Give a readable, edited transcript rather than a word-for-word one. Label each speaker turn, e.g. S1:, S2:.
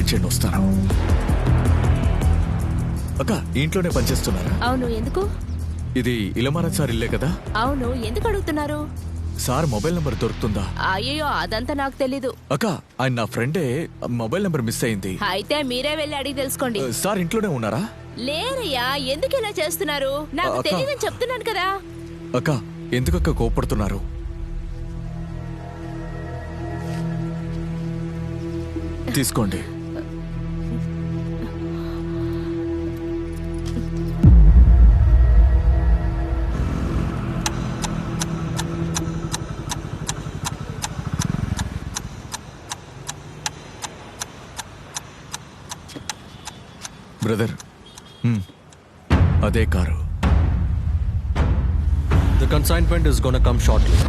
S1: పంపించండి, వస్తాను. అక్క ఇంట్లోనే పనిచేస్తున్నారా?
S2: అవును, ఎందుకు?
S1: ఇది ఇలమరాజ్ సార్ ఇల్లే కదా?
S2: అవును, ఎందుకు అడుగుతున్నారు?
S1: సార్ మొబైల్ నంబర్ దొరుకుతుందా?
S2: అయ్యో, అదంతా నాకు తెలీదు.
S1: అక్క ఆయన నా ఫ్రెండే, మొబైల్ నంబర్ మిస్ అయింది.
S2: అయితే మీరే వెళ్ళి అడిగి తెలుసుకోండి.
S1: సార్ ఇంట్లోనే ఉన్నారా?
S2: లేరయ్యా, ఎందుకు ఇలా చేస్తున్నారు? నాకు
S1: అక్క.
S2: తెలియదని చెప్తున్నాను కదా.
S1: అక్క ఎందుకక్క కోపడుతున్నారు? తీసుకోండి. బ్రదర్, అదే car.
S3: The consignment is gonna come shortly.